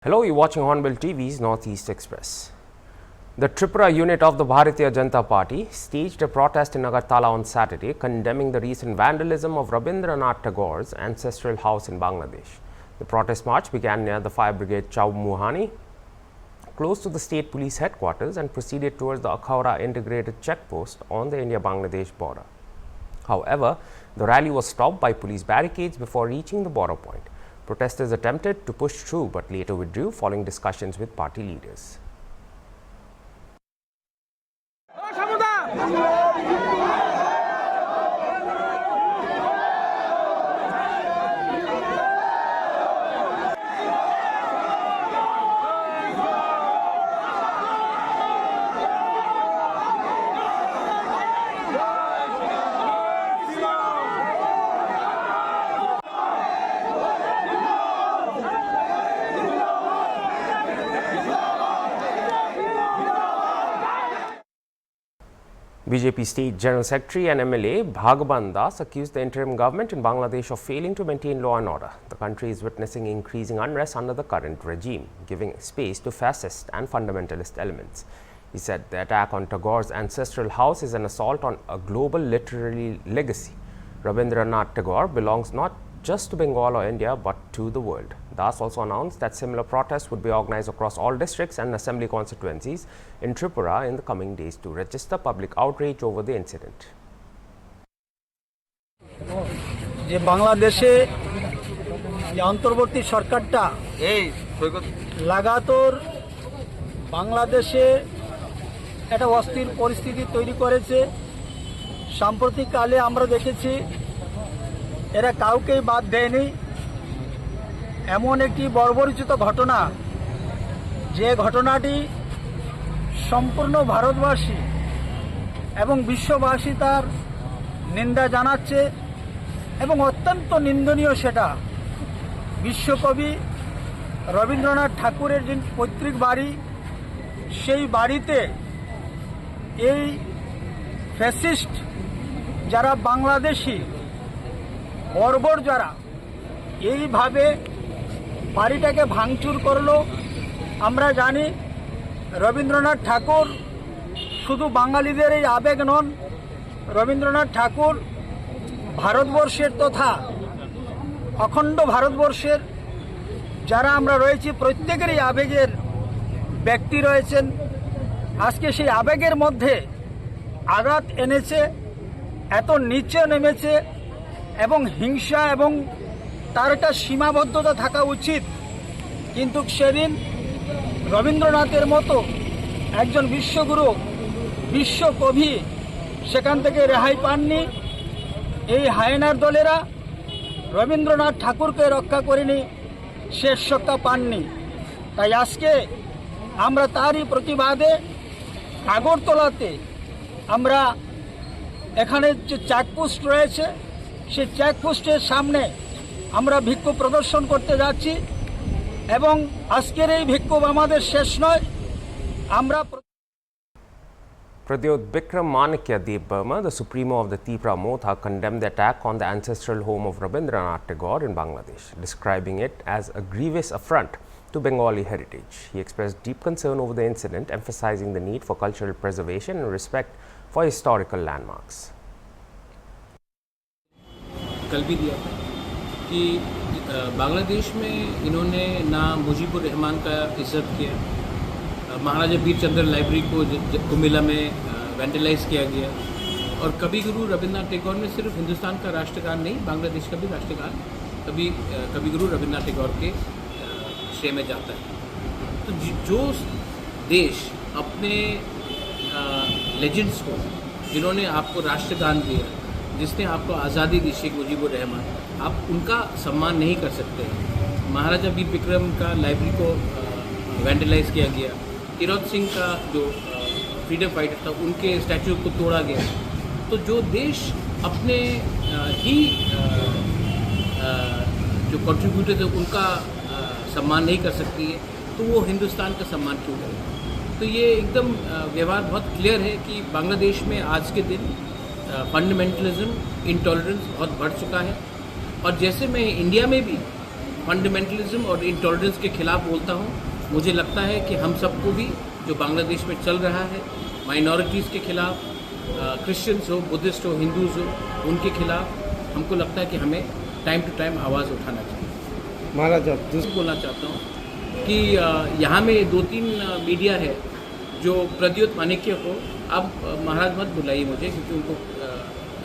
Hello, you're watching Hornbill TV's Northeast Express. The Tripura unit of the Bharatiya Janata Party staged a protest in Agartala on Saturday, condemning the recent vandalism of Rabindranath Tagore's ancestral house in Bangladesh. The protest march began near the Fire Brigade Chowmuhani, close to the state police headquarters, and proceeded towards the Akhaura integrated checkpost on the India-Bangladesh border. However, the rally was stopped by police barricades before reaching the border point. Protesters attempted to push through but later withdrew following discussions with party leaders. BJP State General Secretary and MLA Bhagaban Das accused the interim government in Bangladesh of failing to maintain law and order. The country is witnessing increasing unrest under the current regime, giving space to fascist and fundamentalist elements. He said the attack on Tagore's ancestral house is an assault on a global literary legacy. Rabindranath Tagore belongs not just to Bengal or India but to the world. Das also announced that similar protests would be organized across all districts and assembly constituencies in Tripura in the coming days to register public outrage over the incident. যে বাংলাদেশে যে অন্তর্বর্তী সরকারটা লাগাতার বাংলাদেশে একটা অস্থির পরিস্থিতি তৈরি করেছে। সাম্প্রতিককালে আমরা দেখেছি এরা কাউকেই বাদ দেয়নি। এমন একটি বর্বরোচিত ঘটনা, যে ঘটনাটি সম্পূর্ণ ভারতবাসী এবং বিশ্ববাসী তার নিন্দা জানাচ্ছে এবং অত্যন্ত নিন্দনীয়। সেটা বিশ্বকবি রবীন্দ্রনাথ ঠাকুরের যে পৈতৃক বাড়ি, সেই বাড়িতে এই ফ্যাসিস্ট যারা বাংলাদেশি বর্বর যারা এইভাবে বাড়িটাকে ভাঙচুর করলো। আমরা জানি রবীন্দ্রনাথ ঠাকুর শুধু বাঙালিদের এই আবেগ নন, রবীন্দ্রনাথ ঠাকুর ভারতবর্ষের তথা অখণ্ড ভারতবর্ষের যারা আমরা রয়েছি প্রত্যেকেরই আবেগের ব্যক্তি রয়েছেন। আজকে সেই আবেগের মধ্যে আঘাত এনেছে, এত নিচে নেমেছে এবং হিংসা এবং তার একটা সীমাবদ্ধতা থাকা উচিত। কিন্তু সেদিন রবীন্দ্রনাথের মতো একজন বিশ্বগুরু, বিশ্বকবি সেখান থেকে রেহাই পাননি। এই হায়নার দলেরা রবীন্দ্রনাথ ঠাকুরকে রক্ষা করেনি, শেষ রক্ষা পাননি। তাই আজকে আমরা তারই প্রতিবাদে আগরতলাতে আমরা এখানে যে চেকপোস্ট রয়েছে সেই চেকপোস্টের সামনে আমরা বিক্ষোভ প্রদর্শন করতে যাচ্ছি এবং আজকের এই বিক্ষোভ আমাদের শেষ নয়। আমরা Pradyot Bikram Manikya Dev Burma, the Supremo of the Tipra Motha, condemned the attack on the ancestral home of Rabindranath Tagore in Bangladesh, describing it as a grievous affront to Bengali heritage. He expressed deep concern over the incident, emphasizing the need for cultural preservation and respect for historical landmarks. कल भी दिया था कि बांग्लादेश में इन्होंने ना मुजीबुर रहमान का इज्जत किया, महाराजा बीरचंद्र लाइब्रेरी को कुमिल्ला में वैंडलाइज किया गया, और कवि गुरु रविन्द्रनाथ टैगोर ने सिर्फ हिंदुस्तान का राष्ट्रगान नहीं, बांग्लादेश का भी राष्ट्रगान कवि गुरु रविन्द्रनाथ टैगोर के श्रेय में जाता है। तो जो देश अपने लेजेंड्स को, जिन्होंने आपको राष्ट्रगान दिया, जिसने आपको आज़ादी दी, शेख मुजीबुर रहमान, आप उनका सम्मान नहीं कर सकते। महाराजा वीर विक्रम का लाइब्रेरी को वैंडलाइज किया गया, कीरोत सिंह का जो फ्रीडम फाइटर था उनके स्टैचू को तोड़ा गया। तो जो देश अपने ही जो कंट्रीब्यूटर थे उनका सम्मान नहीं कर सकती है, तो वो हिंदुस्तान का सम्मान क्यों करें। तो ये एकदम व्यवहार बहुत क्लियर है कि बांग्लादेश में आज के दिन फंडामेंटलिज्म, इंटॉलरेंस बहुत बढ़ चुका है। और जैसे मैं इंडिया में भी फंडामेंटलिज्म और इंटॉलरेंस के खिलाफ बोलता हूँ। मुझे लगता है कि हम सबको भी जो बांग्लादेश में चल रहा है, माइनॉरिटीज़ के खिलाफ, क्रिश्चियंस हो, बुद्धिस्ट हो, हिंदूज हो, उनके खिलाफ हमको लगता है कि हमें टाइम टू टाइम आवाज़ उठाना चाहिए। महाराज बोलना चाहता हूँ कि यहाँ में 2-3 मीडिया है जो प्रद्योत माणिक्य को, अब महाराज मत बुलाइए मुझे क्योंकि उनको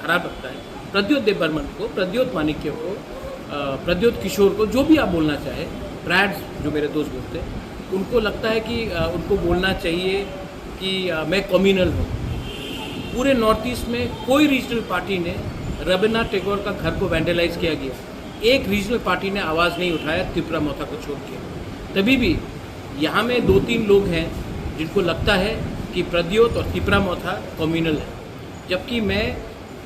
खराब लगता है, प्रद्योत देबबर्मन को, प्रद्योत माणिक्य को, प्रद्योत किशोर को, जो भी आप बोलना चाहे, ब्रैड्स जो मेरे दोस्त बोलते हैं, उनको लगता है कि उनको बोलना चाहिए कि मैं कम्युनल हूँ। पूरे नॉर्थ ईस्ट में कोई रीजनल पार्टी ने रविन्द्रनाथ टैगोर का घर को वैंडलाइज किया गया, एक रीजनल पार्टी ने आवाज़ नहीं उठाया त्रिपुरा मोथा को छोड़ के। तभी भी यहाँ में 2-3 लोग हैं जिनको लगता है कि प्रद्योत और त्रिपुरा मोथा कम्युनल है, जबकि मैं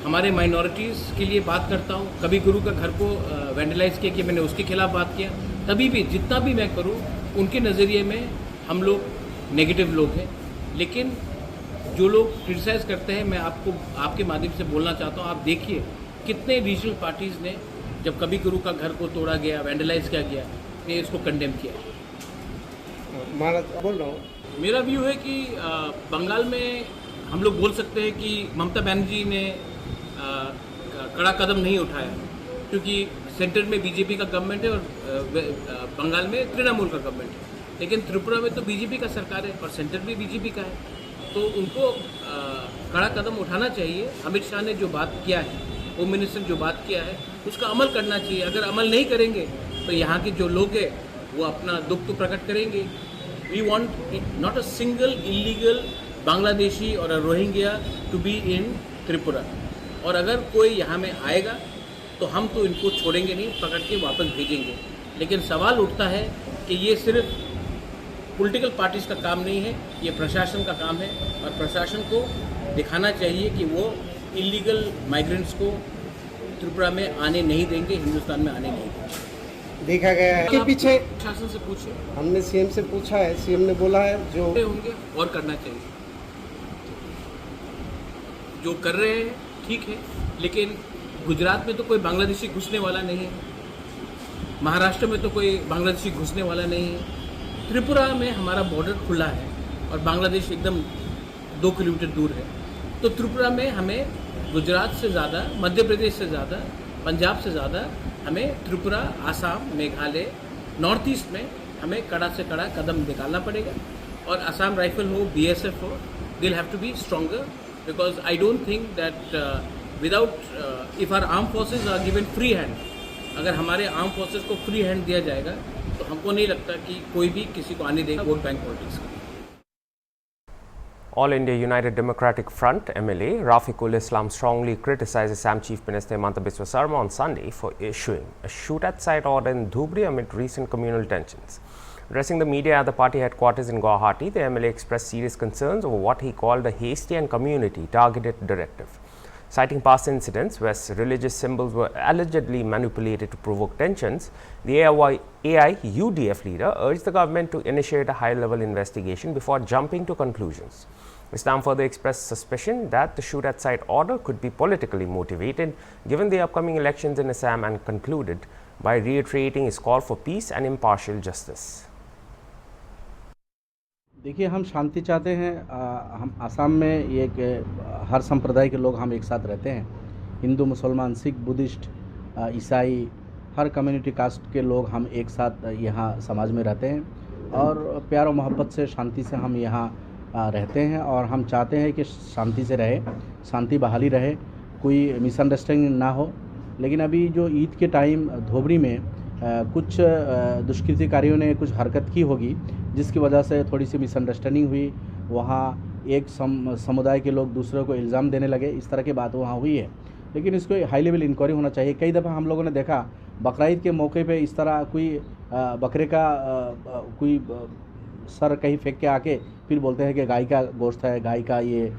हमारे माइनॉरिटीज़ के लिए बात करता हूँ। कभी गुरु का घर को वैंडलाइज किया कि मैंने उसके खिलाफ बात किया। तभी भी जितना भी मैं करूँ, उनके नज़रिए में हम लोग नेगेटिव लोग हैं। लेकिन जो लोग क्रिटिसाइज़ करते हैं, मैं आपको आपके माध्यम से बोलना चाहता हूँ, आप देखिए कितने रीजनल पार्टीज़ ने जब कभी गुरु का घर को तोड़ा गया, वैंडलाइज किया गया, ने इसको कंडेम किया। महाराज बोल रहा हूँ, मेरा व्यू है कि बंगाल में हम लोग बोल सकते हैं कि ममता बनर्जी ने कड़ा कदम नहीं उठाया, क्योंकि सेंटर में बीजेपी का गवर्नमेंट है और बंगाल में तृणमूल का गवर्नमेंट है। लेकिन त्रिपुरा में तो बीजेपी का सरकार है और सेंटर भी बीजेपी का है, तो उनको कड़ा कदम उठाना चाहिए। अमित शाह ने जो बात किया है, होम मिनिस्टर ने जो बात किया है, उसका अमल करना चाहिए। अगर अमल नहीं करेंगे तो यहाँ के जो लोग हैं वो अपना दुख तो प्रकट करेंगे। We want not a single illegal Bangladeshi और a Rohingya to be in Tripura. और अगर कोई यहाँ में आएगा तो हम तो इनको छोड़ेंगे नहीं, पकड़ के वापस भेजेंगे। लेकिन सवाल उठता है कि ये सिर्फ पॉलिटिकल पार्टीज़ का काम नहीं है, ये प्रशासन का काम है और प्रशासन को दिखाना चाहिए कि वो इलीगल माइग्रेंट्स को त्रिपुरा में आने नहीं देंगे, हिंदुस्तान में आने नहीं देंगे। देखा गया है कि पीछे प्रशासन से पूछिए, हमने सीएम से पूछा है, सीएम ने बोला है जो होंगे और करना चाहिए। जो कर रहे हैं ठीक है, लेकिन गुजरात में तो कोई बांग्लादेशी घुसने वाला नहीं है, महाराष्ट्र में तो कोई बांग्लादेशी घुसने वाला नहीं है। त्रिपुरा में हमारा बॉर्डर खुला है और बांग्लादेश एकदम 2 किलोमीटर दूर है। तो त्रिपुरा में हमें गुजरात से ज़्यादा, मध्य प्रदेश से ज़्यादा, पंजाब से ज़्यादा हमें त्रिपुरा, आसाम, मेघालय, नॉर्थ ईस्ट में हमें कड़ा से कड़ा कदम निकालना पड़ेगा। और आसाम राइफल हो, BSF हो, they'll have to be stronger, because I don't think that if our armed forces are given free hand, अगर हमारे आर्म फोर्सेस को फ्री हैंड दिया जाएगा तो हमको नहीं लगता कि कोई भी किसी को आने देगा वोट बैंक पॉलिटिक्स का। All India United Democratic Front MLA Rafiqul Islam strongly criticized Assam Chief Minister Himanta Biswa Sarma on Sunday for issuing a shoot-at-sight order in Dhubri amid recent communal tensions. Addressing the media at the party headquarters in Guwahati, the MLA expressed serious concerns over what he called a hasty and community-targeted directive. Citing past incidents where religious symbols were allegedly manipulated to provoke tensions, the AIUDF leader urged the government to initiate a high-level investigation before jumping to conclusions. Islam further expressed suspicion that the shoot-at-sight order could be politically motivated given the upcoming elections in Assam, and concluded by reiterating his call for peace and impartial justice. देखिए, हम शांति चाहते हैं। हम आसाम में ये कि हर संप्रदाय के लोग हम एक साथ रहते हैं, हिंदू, मुसलमान, सिख, बुद्धिस्ट, ईसाई, हर कम्युनिटी कास्ट के लोग हम एक साथ यहाँ समाज में रहते हैं और प्यार और मोहब्बत से, शांति से हम यहाँ रहते हैं। और हम चाहते हैं कि शांति से रहे, शांति बहाली रहे, कोई मिसअंडरस्टैंडिंग ना हो। लेकिन अभी जो ईद के टाइम धोबरी में कुछ दुष्कृतिकारियों ने कुछ हरकत की होगी, जिसकी वजह से थोड़ी सी मिसअंडरस्टैंडिंग हुई। वहाँ एक समुदाय के लोग दूसरों को इल्ज़ाम देने लगे, इस तरह की बात वहाँ हुई है। लेकिन इसको हाई लेवल इंक्वायरी होना चाहिए। कई दफ़ा हम लोगों ने देखा बकरीद के मौके पे इस तरह कोई बकरे का कोई सर कहीं फेंक के आके फिर बोलते हैं कि गाय का गोश्त है, गाय का ये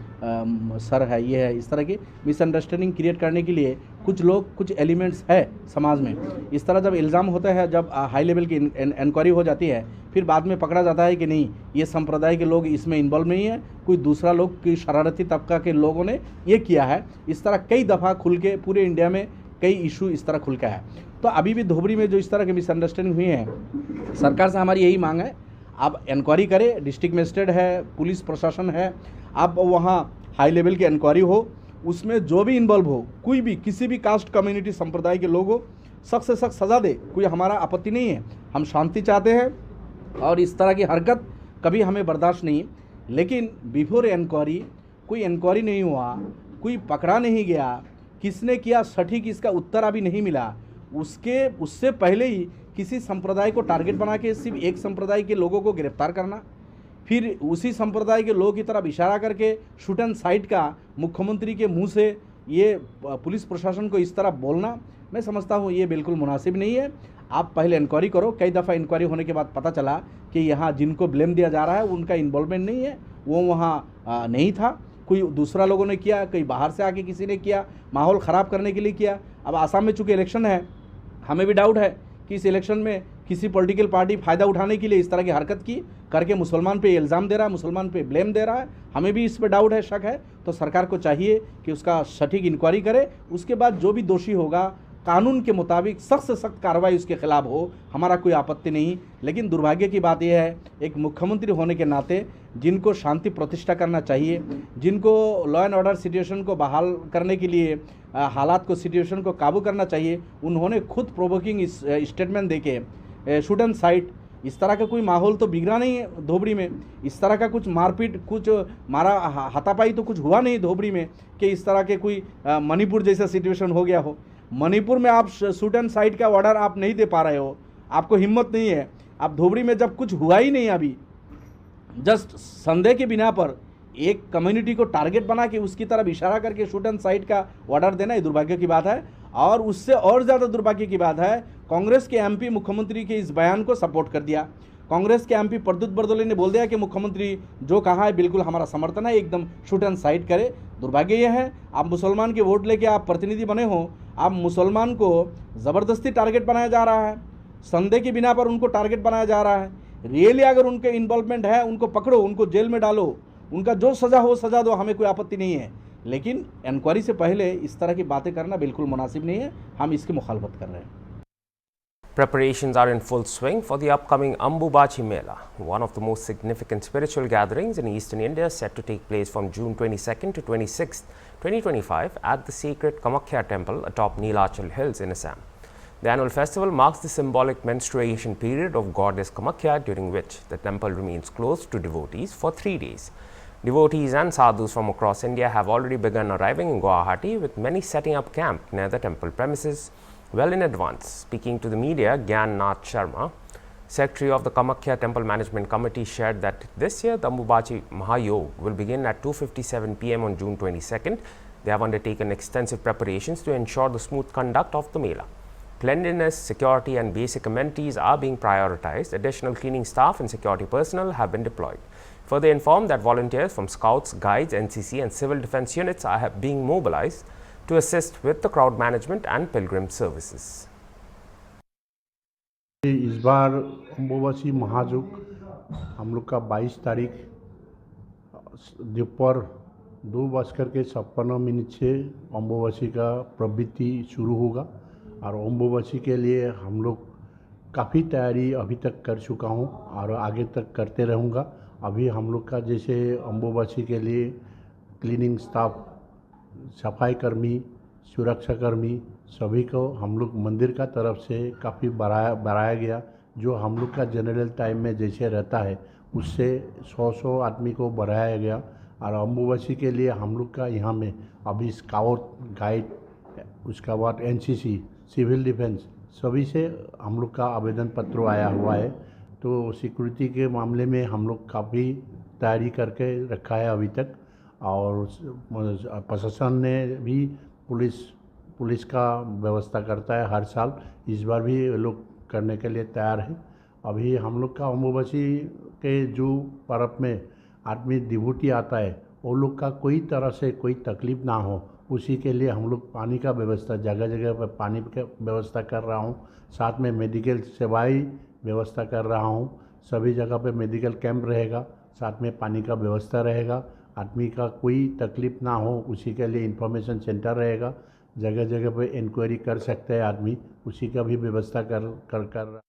सर है, ये है। इस तरह की मिसअंडरस्टैंडिंग क्रिएट करने के लिए कुछ लोग, कुछ एलिमेंट्स है समाज में। इस तरह जब इल्ज़ाम होता है, जब हाई लेवल की इंक्वायरी हो जाती है, फिर बाद में पकड़ा जाता है कि नहीं, ये संप्रदाय के लोग इसमें इन्वॉल्व नहीं है, कोई दूसरा लोग की शरारती तबका के लोगों ने ये किया है। इस तरह कई दफ़ा खुल के पूरे इंडिया में कई इशू इस तरह खुल के है। तो अभी भी धोबरी में जो इस तरह की मिसअंडरस्टैंडिंग हुई है, सरकार से हमारी यही मांग है, आप इंक्वायरी करें, डिस्ट्रिक्ट मजिस्ट्रेट है, पुलिस प्रशासन है, आप वहाँ हाई लेवल की इंक्वायरी हो, उसमें जो भी इन्वॉल्व हो, कोई भी किसी भी कास्ट कम्युनिटी संप्रदाय के लोग हो, सख्त से सख्त सज़ा दे, कोई हमारा आपत्ति नहीं है। हम शांति चाहते हैं और इस तरह की हरकत कभी हमें बर्दाश्त नहीं। लेकिन बिफोर इंक्वायरी कोई इंक्वायरी नहीं हुआ, कोई पकड़ा नहीं गया, किसने किया सटीक इसका उत्तर अभी नहीं मिला, उससे पहले ही किसी संप्रदाय को टारगेट बना के सिर्फ एक संप्रदाय के लोगों को गिरफ्तार करना, फिर उसी संप्रदाय के लोगों की तरफ इशारा करके शूट एंड साइट का मुख्यमंत्री के मुंह से ये पुलिस प्रशासन को इस तरह बोलना, मैं समझता हूँ ये बिल्कुल मुनासिब नहीं है। आप पहले इंक्वायरी करो। कई दफ़ा इंक्वायरी होने के बाद पता चला कि यहाँ जिनको ब्लेम दिया जा रहा है उनका इन्वॉल्वमेंट नहीं है, वो वहाँ नहीं था, कोई दूसरा लोगों ने किया, कोई बाहर से आके किसी ने किया, माहौल ख़राब करने के लिए किया। अब आसाम में चूँकि इलेक्शन है, हमें भी डाउट है कि इस इलेक्शन में किसी पॉलिटिकल पार्टी फ़ायदा उठाने के लिए इस तरह की हरकत की करके मुसलमान पे इल्ज़ाम दे रहा है, मुसलमान पे ब्लेम दे रहा है। हमें भी इस पर डाउट है, शक है। तो सरकार को चाहिए कि उसका सटीक इंक्वायरी करे, उसके बाद जो भी दोषी होगा कानून के मुताबिक सख्त से सख्त कार्रवाई उसके खिलाफ हो, हमारा कोई आपत्ति नहीं। लेकिन दुर्भाग्य की बात यह है, एक मुख्यमंत्री होने के नाते जिनको शांति प्रतिष्ठा करना चाहिए, जिनको लॉ एंड ऑर्डर सिचुएशन को बहाल करने के लिए हालात को सिचुएशन को काबू करना चाहिए, उन्होंने खुद प्रोवोकिंग स्टेटमेंट देके शूट एंड साइट, इस तरह का कोई माहौल तो बिगड़ा नहीं है धोबरी में, इस तरह का कुछ मारपीट, कुछ मारा हाथापाई तो कुछ हुआ नहीं धोबरी में कि इस तरह के कोई मणिपुर जैसा सिचुएशन हो गया हो। मणिपुर में आप शूट एंड साइट का ऑर्डर आप नहीं दे पा रहे हो, आपको हिम्मत नहीं है। आप धोबरी में जब कुछ हुआ ही नहीं, अभी जस्ट संदेह के बिना पर एक कम्युनिटी को टारगेट बना के उसकी तरफ इशारा करके शूट एंड साइट का ऑर्डर देना, ये दुर्भाग्य की बात है। और उससे और ज़्यादा दुर्भाग्य की बात है, कांग्रेस के एमपी मुख्यमंत्री के इस बयान को सपोर्ट कर दिया। कांग्रेस के एमपी प्रद्युत बरदोले ने बोल दिया कि मुख्यमंत्री जो कहा है बिल्कुल हमारा समर्थन है, एकदम शूट एंड साइट करे। दुर्भाग्य यह है, आप मुसलमान के वोट लेके आप प्रतिनिधि बने हो, आप मुसलमान को ज़बरदस्ती टारगेट बनाया जा रहा है, संदेह के बिना पर उनको टारगेट बनाया जा रहा है। रियली अगर उनके इन्वॉल्वमेंट है, उनको पकड़ो, उनको जेल में डालो, उनका जो सज़ा हो सज़ा दो, हमें कोई आपत्ति नहीं है। लेकिन इंक्वायरी से पहले इस तरह की बातें करना बिल्कुल मुनासिब नहीं है, हम इसकी मुखालफत कर रहे हैं। Preparations are in full swing for the upcoming Ambubachi Mela, one of the most significant spiritual gatherings in eastern India, set to take place from June 22nd to 26th, 2025 at the sacred Kamakhya temple atop Neelachal Hills in Assam. The annual festival marks the symbolic menstruation period of goddess Kamakhya, during which the temple remains closed to devotees for 3 days. Devotees and sadhus from across India have already begun arriving in Guwahati, with many setting up camp near the temple premises well in advance. Speaking to the media, Gyan Nath Sharma, Secretary of the Kamakhya Temple Management Committee, shared that this year the Ambubachi Mahayog will begin at 2:57 p.m. on June 22nd. They have undertaken extensive preparations to ensure the smooth conduct of the Mela. Cleanliness, security and basic amenities are being prioritized. Additional cleaning staff and security personnel have been deployed. Further informed that volunteers from Scouts, Guides, NCC and Civil Defence units are being mobilized to assist with the crowd management and pilgrim services. इस बार अम्बुबाची महायोग हम लोग का 22 तारीख दोपहर 2:56 से अम्बुबाची का प्रवृत्ति शुरू होगा। और अम्बुबाची के लिए हम लोग काफ़ी तैयारी अभी तक कर चुका हूँ और आगे तक करते रहूँगा। अभी हम लोग का जैसे अम्बुबाची के लिए क्लीनिंग स्टाफ, सफाई कर्मी, सुरक्षा कर्मी सभी को हम लोग मंदिर का तरफ से काफ़ी बढ़ाया गया। जो हम लोग का जनरल टाइम में जैसे रहता है उससे 100 आदमी को बढ़ाया गया। और अम्बुबाची के लिए हम लोग का यहाँ में अभी स्काउट, गाइड, उसका बाद NCC, सिविल डिफेंस सभी से हम लोग का आवेदन पत्र आया हुआ है। तो सिक्योरिटी के मामले में हम लोग काफ़ी तैयारी करके रखा है अभी तक। और प्रशासन ने भी पुलिस का व्यवस्था करता है हर साल, इस बार भी लोग करने के लिए तैयार हैं। अभी हम लोग का अम्बुबाची के जो पर्व में आदमी डिवोटी आता है वो लोग का कोई तरह से कोई तकलीफ़ ना हो, उसी के लिए हम लोग पानी का व्यवस्था जगह जगह पर पानी का व्यवस्था कर रहा हूँ। साथ में मेडिकल सेवाएं व्यवस्था कर रहा हूँ। सभी जगह पे मेडिकल कैंप रहेगा, साथ में पानी का व्यवस्था रहेगा। आदमी का कोई तकलीफ़ ना हो उसी के लिए इंफॉर्मेशन सेंटर रहेगा। जगह जगह पे इंक्वायरी कर सकता है आदमी, उसी का भी व्यवस्था कर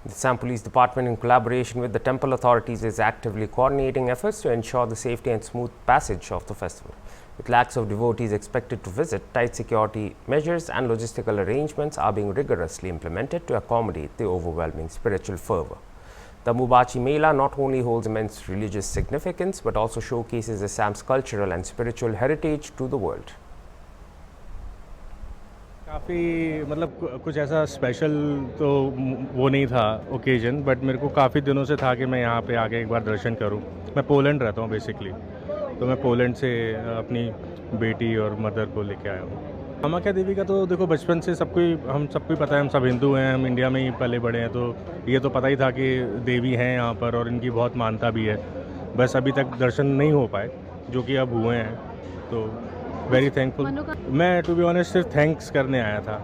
The Assam Police Department, in collaboration with the temple authorities, is actively coordinating efforts to ensure the safety and smooth passage of the festival. With lakhs of devotees expected to visit, tight security measures and logistical arrangements are being rigorously implemented to accommodate the overwhelming spiritual fervor. The Ambubachi Mela not only holds immense religious significance but also showcases Assam's cultural and spiritual heritage to the world. काफ़ी मतलब कुछ ऐसा special तो वो नहीं था occasion, but मेरे को काफ़ी दिनों से था कि मैं यहाँ पे आके एक बार दर्शन करूँ। मैं पोलैंड रहता हूँ बेसिकली, तो मैं पोलैंड से अपनी बेटी और मदर को लेके आया हूँ। कामाख्या देवी का तो देखो बचपन से हम सबको पता है, हम सब हिंदू हैं, हम इंडिया में ही पले बड़े हैं, तो ये तो पता ही था कि देवी हैं यहाँ पर और इनकी बहुत मान्यता भी है। बस अभी तक दर्शन नहीं हो पाए, जो कि अब हुए हैं, तो वेरी थैंकफुल। मैं टू बी ऑनेस्ट सिर्फ थैंक्स करने आया था।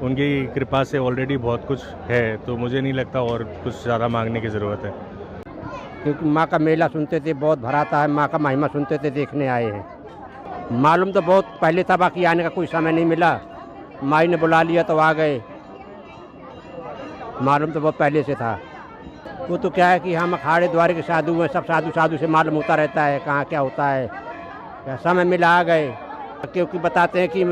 उनकी कृपा से ऑलरेडी बहुत कुछ है, तो मुझे नहीं लगता और कुछ ज़्यादा मांगने की ज़रूरत है। क्योंकि माँ का मेला सुनते थे, बहुत भराता है, माँ का महिमा सुनते थे, देखने आए हैं। मालूम तो बहुत पहले था, बाकी आने का कोई समय नहीं मिला। माई ने बुला लिया तो आ गए, मालूम तो बहुत पहले से था। वो तो क्या है कि हम अखाड़े द्वारे के साधु हैं, सब साधु से मालूम होता रहता है कहाँ क्या होता है। समय मिला आ गए, क्योंकि बताते हैं कि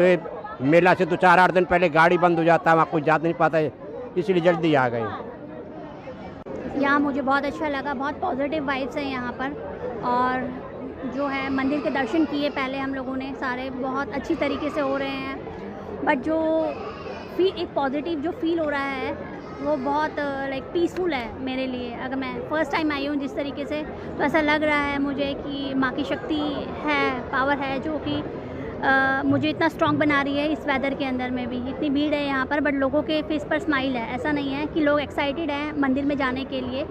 मेला से 2-4-8 दिन पहले गाड़ी बंद हो जाता है, वहाँ कोई जा नहीं पाता है, इसलिए जल्दी आ गए। यहाँ मुझे बहुत अच्छा लगा, बहुत पॉजिटिव वाइब्स हैं यहाँ पर। और जो है मंदिर के दर्शन किए पहले हम लोगों ने सारे, बहुत अच्छी तरीके से हो रहे हैं। बट जो एक पॉजिटिव जो फील हो रहा है वो बहुत लाइक पीसफुल है मेरे लिए। अगर मैं फ़र्स्ट टाइम आई हूँ जिस तरीके से, तो ऐसा लग रहा है मुझे कि माँ की शक्ति है, पावर है, जो कि मुझे इतना स्ट्रॉन्ग बना रही है इस वेदर के अंदर में भी। इतनी भीड़ है यहाँ पर, बट लोगों के फेस पर स्माइल है। ऐसा नहीं है कि लोग एक्साइटेड हैं मंदिर में जाने के लिए,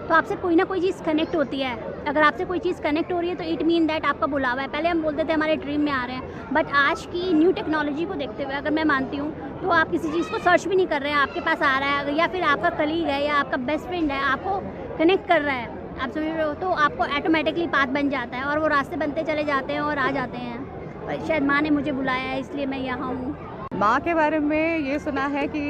तो आपसे कोई ना कोई चीज़ कनेक्ट होती है। अगर आपसे कोई चीज़ कनेक्ट हो रही है तो इट मीन दैट आपका बुलावा है। पहले हम बोलते थे हमारे ड्रीम में आ रहे हैं, बट आज की न्यू टेक्नोलॉजी को देखते हुए अगर मैं मानती हूँ तो आप किसी चीज़ को सर्च भी नहीं कर रहे हैं, आपके पास आ रहा है, या फिर आपका कलीग है या आपका बेस्ट फ्रेंड है, आपको कनेक्ट कर रहा है, आप समझ रहे हो, तो आपको ऑटोमेटिकली पाथ बन जाता है और वो रास्ते बनते चले जाते हैं और आ जाते हैं। और शायद माँ ने मुझे बुलाया है, इसलिए मैं यहाँ हूँ। माँ के बारे में ये सुना है कि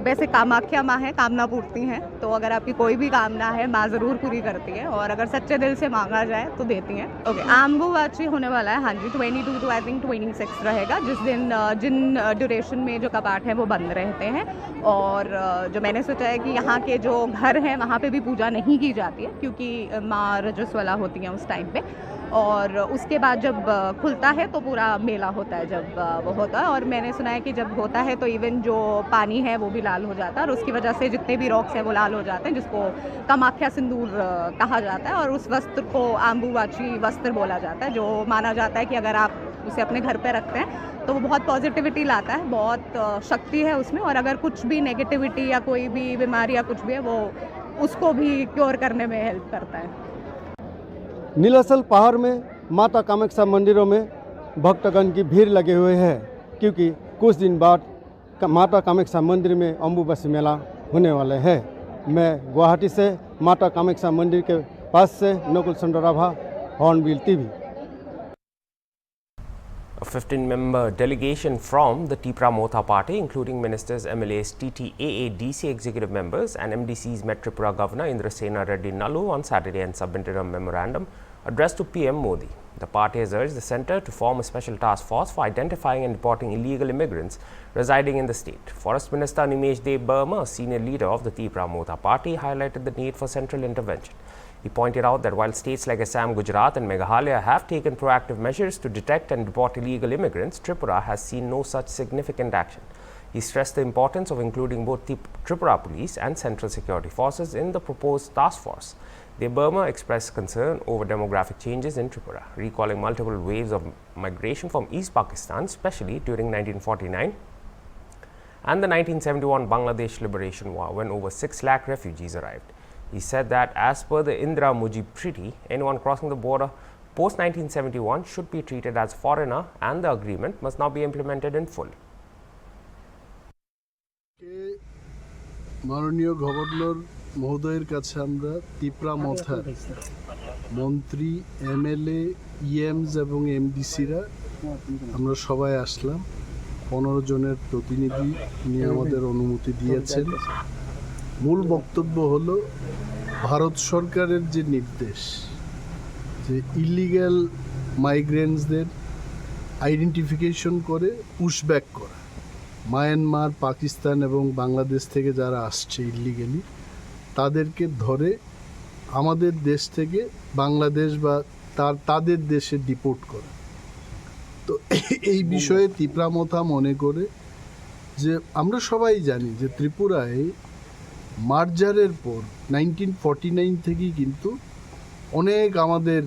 वैसे कामाख्या माँ है, कामना पूर्ति हैं, तो अगर आपकी कोई भी कामना है माँ ज़रूर पूरी करती है, और अगर सच्चे दिल से मांगा जाए तो देती हैं। ओके, आम्बुबाची होने वाला है, हाँ जी, 22 to आई थिंक 26 रहेगा, जिस दिन जिन ड्यूरेशन में जो कपाट हैं वो बंद रहते हैं। और जो मैंने सोचा है कि यहाँ के जो घर हैं वहाँ पे भी पूजा नहीं की जाती है, क्योंकि माँ रजस्वला होती हैं उस टाइम पे। और उसके बाद जब खुलता है तो पूरा मेला होता है, जब वो होता है। और मैंने सुना है कि जब होता है तो इवन जो पानी है वो भी लाल हो जाता है, और उसकी वजह से जितने भी रॉक्स हैं वो लाल हो जाते हैं, जिसको कामाख्या सिंदूर कहा जाता है। और उस वस्त्र को आम्बुबाची वस्त्र बोला जाता है, जो माना जाता है कि अगर आप उसे अपने घर पे रखते हैं तो वो बहुत पॉजिटिविटी लाता है, बहुत शक्ति है उसमें। और अगर कुछ भी नेगेटिविटी या कोई भी बीमारी या कुछ भी है, वो उसको भी क्योर करने में हेल्प करता है। नीलाचल पहाड़ में माता कामाख्या मंदिरों में भक्तगण की भीड़ लगे हुए हैं, क्योंकि कुछ दिन बाद माता कामाख्या मंदिर में अम्बुबाची मेला होने वाले हैं। मैं गुवाहाटी से माता कामाख्या मंदिर के पास से Nakul Chandrarabha, Hornbill TV. A 15-member delegation from the Tipra Motha party, including ministers, MLAs, TTAA, DC executive members and MDCs, met Tripura Governor Indrasena Reddy Nallu on Saturday and submitted a memorandum addressed to PM Modi. The party has urged the centre to form a special task force for identifying and deporting illegal immigrants residing in the state. Forest Minister Nimesh Deb Burma, a senior leader of the Tipra Motha party, highlighted the need for central intervention. He pointed out that while states like Assam, Gujarat and Meghalaya have taken proactive measures to detect and deport illegal immigrants, Tripura has seen no such significant action. He stressed the importance of including both the Tripura police and central security forces in the proposed task force. The Burma expressed concern over demographic changes in Tripura, recalling multiple waves of migration from East Pakistan, especially during 1949 and the 1971 Bangladesh Liberation War, when over 6 lakh refugees arrived. He said that as per the Indira Mujib Treaty, anyone crossing the border post 1971 should be treated as foreigner, and the agreement must now be implemented in full. মাননীয় governor মহোদয়ের কাছে আমরা ত্রিপুরা মথা মন্ত্রী, MLA, ইএমস এবং এমডিসিরা আমরা সবাই আসলাম, 15 জনের প্রতিনিধি নিয়ে আমাদের অনুমতি দিয়েছেন। মূল বক্তব্য হলো ভারত সরকারের যে নির্দেশ যে ইলিগ্যাল মাইগ্রেন্টসদের আইডেন্টিফিকেশন করে পুশব্যাক করা, মায়ানমার, পাকিস্তান এবং বাংলাদেশ থেকে যারা আসছে ইলিগেলি তাদেরকে ধরে আমাদের দেশ থেকে বাংলাদেশ বা তাদের দেশে ডিপোর্ট করা। তো এই বিষয়ে ত্রিপুরামথা মনে করে যে আমরা সবাই জানি যে ত্রিপুরায় মার্জারের পর 1949 থেকেই কিন্তু অনেক আমাদের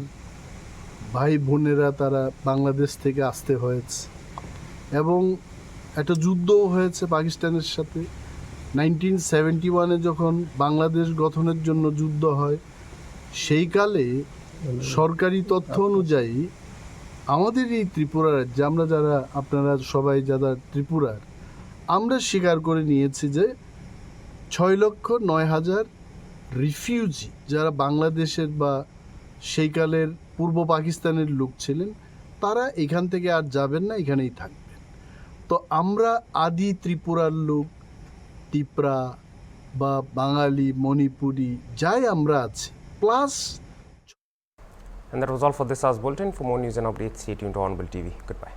ভাই বোনেরা তারা বাংলাদেশ থেকে আসতে হয়েছে এবং একটা যুদ্ধও হয়েছে পাকিস্তানের সাথে। 1971-এ যখন বাংলাদেশ গঠনের জন্য যুদ্ধ হয়, সেই কালে সরকারি তথ্য অনুযায়ী আমাদের এই ত্রিপুরা রাজ্যে আমরা যারা, আপনারা সবাই যারা ত্রিপুরার, আমরা স্বীকার করে নিয়েছি যে 6,09,000 রিফিউজি যারা বাংলাদেশের বা সেই কালের পূর্ব পাকিস্তানের লোক ছিলেন, তারা এখান থেকে আর যাবেন না, এখানেই থাকবেন। তো আমরা আদি ত্রিপুরার লোক, ত্রিপুরা বা বাঙালি, মণিপুরি যাই আমরা আছি, plus. And that was all for this hour's bulletin. For more news and updates, stay tuned to Honorable TV. Goodbye.